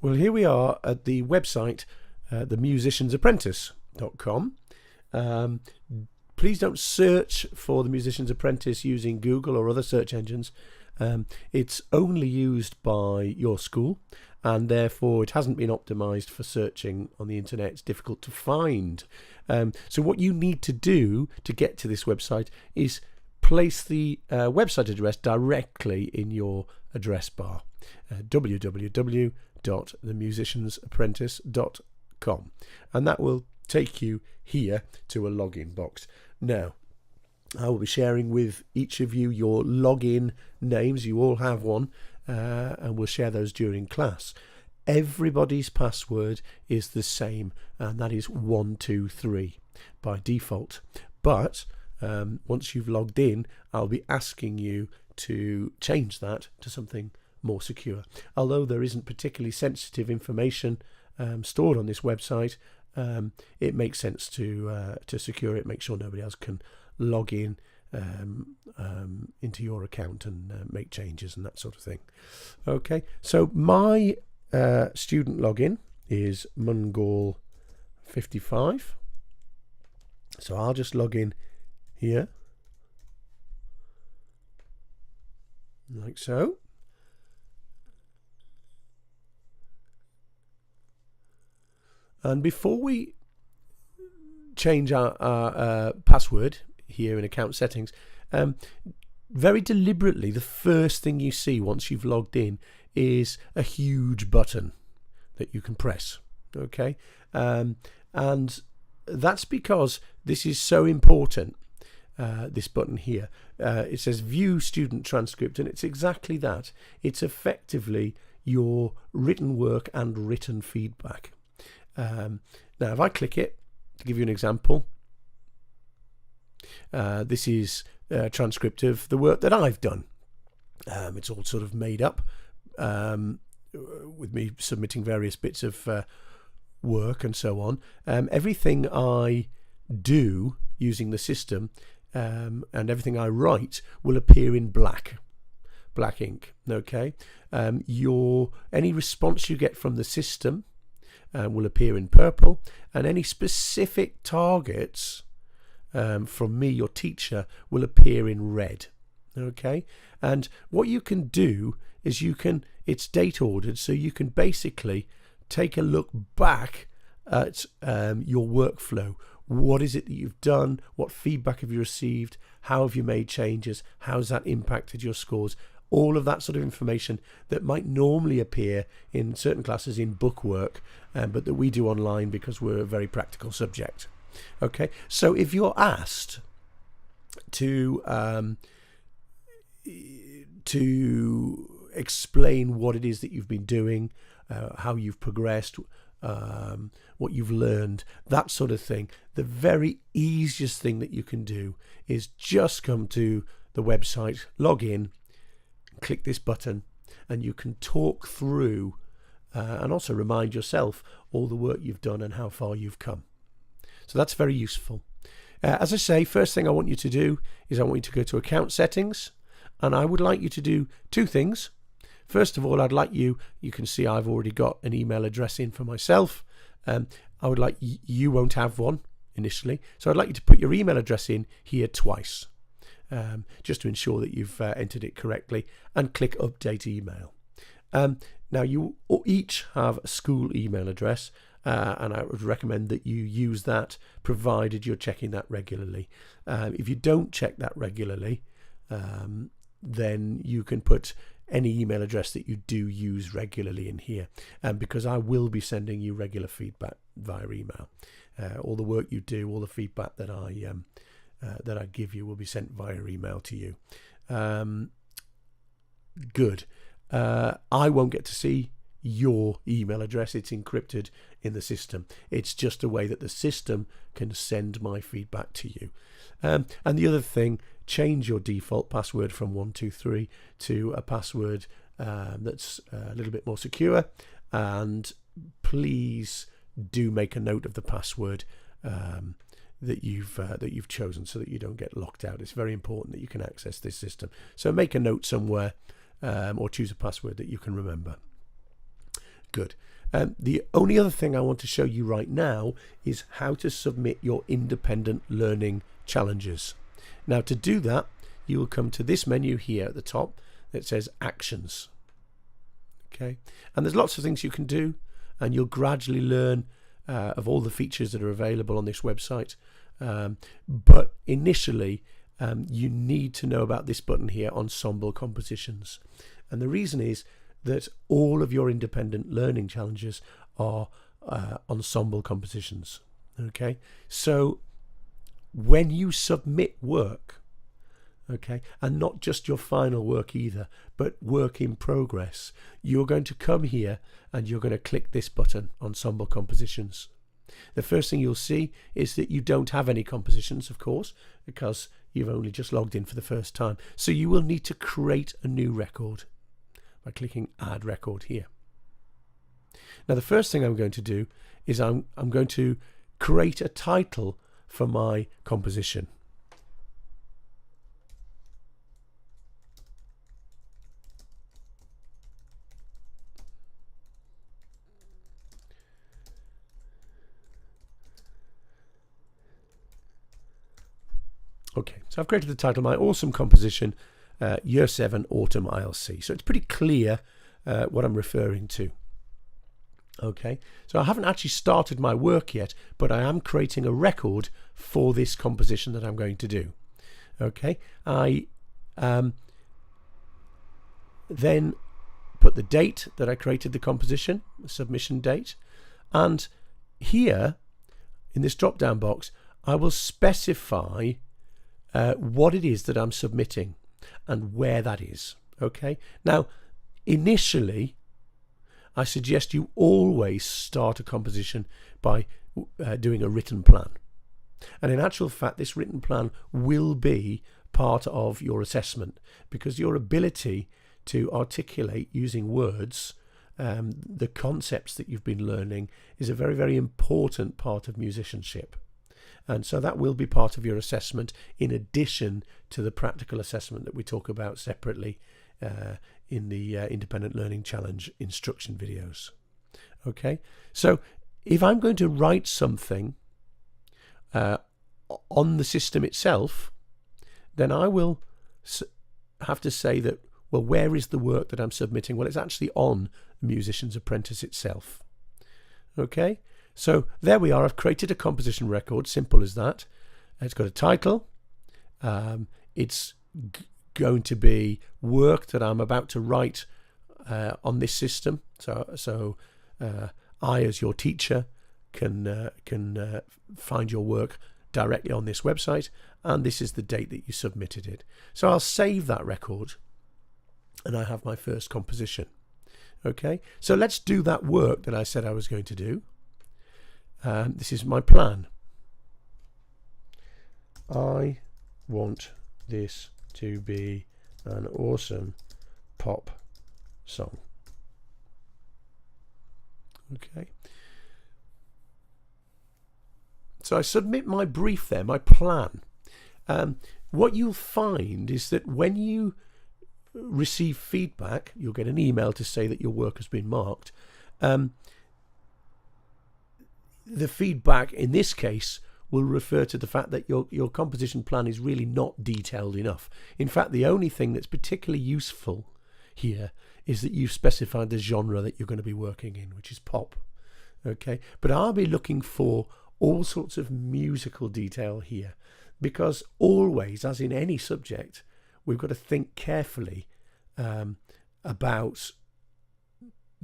Well, here we are at the website, themusiciansapprentice.com. Please don't search for The Musician's Apprentice using Google or other search engines. It's only used by your school, and therefore it hasn't been optimized for searching on the internet. It's difficult to find. So what you need to do to get to this website is place the website address directly in your address bar, www.themusiciansapprentice.com, and that will take you here to a login box. Now, I will be sharing with each of you your login names. You all have one, and we'll share those during class. Everybody's password is the same, and that is 123 by default. But once you've logged in, I'll be asking you to change that to something more secure. Although there isn't particularly sensitive information stored on this website, it makes sense to secure it, make sure nobody else can log in into your account and make changes and that sort of thing. Okay, so my student login is Mungall55. So I'll just log in here, like so. And before we change our password here in account settings, very deliberately, the first thing you see once you've logged in is a huge button that you can press. Okay, and that's because this is so important. This button here, it says View Student Transcript, and it's exactly that. It's effectively your written work and written feedback. Now, if I click it, to give you an example, this is a transcript of the work that I've done. It's all sort of made up with me submitting various bits of work and so on. Everything I do using the system and everything I write will appear in black ink. Okay, any response you get from the system will appear in purple, and any specific targets from me, your teacher, will appear in red. Okay, and what you can do is it's date ordered, so you can basically take a look back at your workflow. What is it that you've done? What feedback have you received? How have you made changes? How's that impacted your scores? All of that sort of information that might normally appear in certain classes in bookwork, but that we do online because we're a very practical subject. Okay, so if you're asked to explain what it is that you've been doing, how you've progressed, what you've learned, that sort of thing, the very easiest thing that you can do is just come to the website, log in, click this button, and you can talk through and also remind yourself all the work you've done and how far you've come. So that's very useful. As I say, first thing I want you to do is I want you to go to account settings, and I would like you to do two things. First of all, I'd like you can see I've already got an email address in for myself. I would like you won't have one initially, so I'd like you to put your email address in here twice, just to ensure that you've entered it correctly, and click update email. Now you each have a school email address, and I would recommend that you use that provided you're checking that regularly. If you don't check that regularly, then you can put any email address that you do use regularly in here, because I will be sending you regular feedback via email. All the work you do, all the feedback that I give you will be sent via email to you. Good. I won't get to see your email address. It's encrypted in the system. It's just a way that the system can send my feedback to you. And the other thing, change your default password from 123 to a password that's a little bit more secure, and please do make a note of the password that you've chosen, so that you don't get locked out. It's very important that you can access this system. So make a note somewhere, or choose a password that you can remember. Good. The only other thing I want to show you right now is how to submit your independent learning challenges. Now, to do that, you will come to this menu here at the top that says Actions. Okay, and there's lots of things you can do, and you'll gradually learn of all the features that are available on this website. But initially, you need to know about this button here, Ensemble Compositions. And the reason is that all of your independent learning challenges are ensemble compositions. Okay, so when you submit work, okay, and not just your final work either, but work in progress, you're going to come here and you're going to click this button, Ensemble Compositions. The first thing you'll see is that you don't have any compositions, of course, because you've only just logged in for the first time. So you will need to create a new record by clicking Add Record here. Now, the first thing I'm going to do is I'm going to create a title for my composition. Okay, so I've created the title, My Awesome Composition, Year 7 Autumn ILC. So it's pretty clear what I'm referring to. Okay, so I haven't actually started my work yet, but I am creating a record for this composition that I'm going to do. Okay, I then put the date that I created the composition, the submission date, and here in this drop down box I will specify what it is that I'm submitting and where that is. Okay, now initially I suggest you always start a composition by doing a written plan, and in actual fact this written plan will be part of your assessment, because your ability to articulate using words the concepts that you've been learning is a very, very important part of musicianship. And so that will be part of your assessment, in addition to the practical assessment that we talk about separately in the Independent Learning Challenge instruction videos. Okay, so if I'm going to write something on the system itself, then I will have to say that, well, where is the work that I'm submitting? Well, it's actually on the Musician's Apprentice itself. Okay, so there we are. I've created a composition record, simple as that. It's got a title. It's going to be work that I'm about to write on this system. So I, as your teacher, can find your work directly on this website, and this is the date that you submitted it. So I'll save that record, and I have my first composition. Okay, so let's do that work that I said I was going to do. This is my plan. I want this to be an awesome pop song. Okay. So I submit my brief there, my plan. What you'll find is that when you receive feedback, you'll get an email to say that your work has been marked. The feedback in this case will refer to the fact that your composition plan is really not detailed enough. In fact, the only thing that's particularly useful here is that you've specified the genre that you're going to be working in, which is pop. Okay, but I'll be looking for all sorts of musical detail here, because always, as in any subject, we've got to think carefully about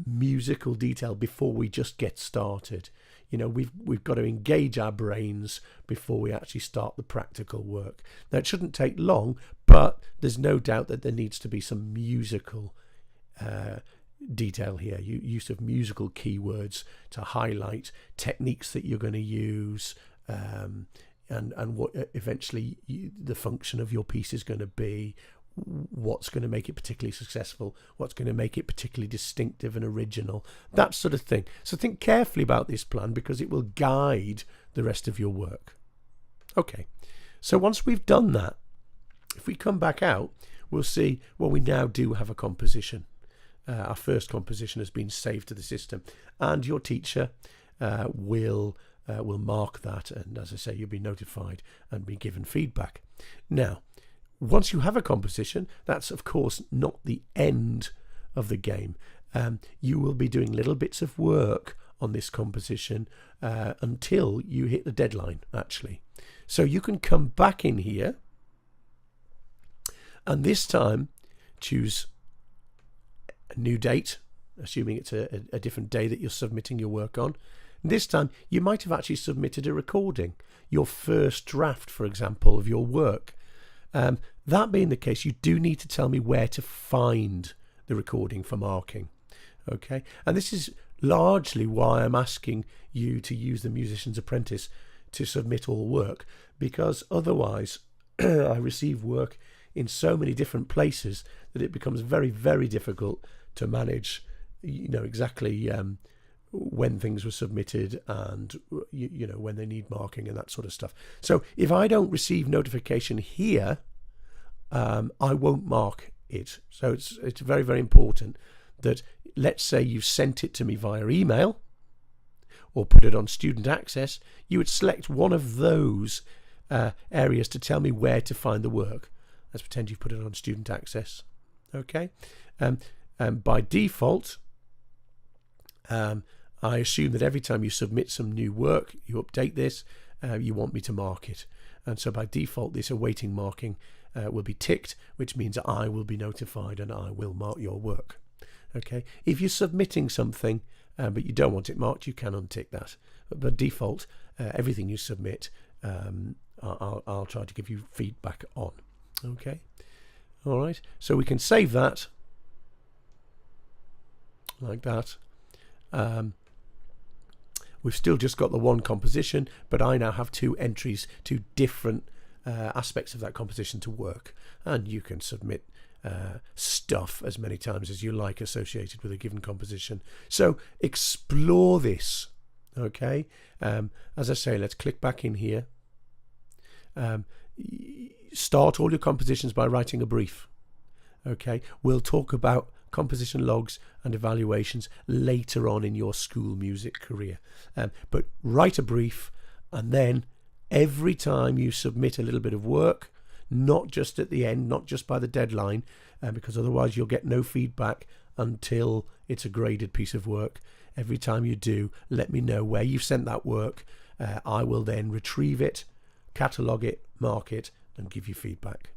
musical detail before we just get started. You know, we've got to engage our brains before we actually start the practical work. Now, it shouldn't take long, but there's no doubt that there needs to be some musical detail here. Use of musical keywords to highlight techniques that you're going to use, and what eventually the function of your piece is going to be, what's going to make it particularly successful, what's going to make it particularly distinctive and original, that sort of thing. So think carefully about this plan, because it will guide the rest of your work. Okay, so once we've done that, if we come back out, we'll see, well, we now do have a composition. our first composition has been saved to the system, and your teacher will mark that, and as I say, you'll be notified and be given feedback. Now, once you have a composition, that's of course not the end of the game. You will be doing little bits of work on this composition until you hit the deadline, actually. So you can come back in here and this time choose a new date, assuming it's a different day that you're submitting your work on. This time you might have actually submitted a recording, your first draft, for example, of your work. That being the case, you do need to tell me where to find the recording for marking. Okay, and this is largely why I'm asking you to use the Musician's Apprentice to submit all work, because otherwise I receive work in so many different places that it becomes very, very difficult to manage, exactly when things were submitted and when they need marking and that sort of stuff. So if I don't receive notification here, I won't mark it. So it's very, very important that, let's say you sent it to me via email or put it on student access, you would select one of those areas to tell me where to find the work. Let's pretend you've put it on student access. Okay. By default, I assume that every time you submit some new work, you update this, you want me to mark it. And so by default, this awaiting marking will be ticked, which means I will be notified and I will mark your work. Okay. If you're submitting something but you don't want it marked, you can untick that. But by default, everything you submit, I'll try to give you feedback on. Okay. All right. So we can save that like that. We've still just got the one composition, but I now have two entries, two different aspects of that composition to work, and you can submit stuff as many times as you like associated with a given composition. So explore this. Okay. As I say, let's click back in here. Start all your compositions by writing a brief. Okay. We'll talk about composition logs and evaluations later on in your school music career. But write a brief, and then every time you submit a little bit of work, not just at the end, not just by the deadline, because otherwise you'll get no feedback until it's a graded piece of work. Every time you do, let me know where you've sent that work. I will then retrieve it, catalogue it, mark it, and give you feedback.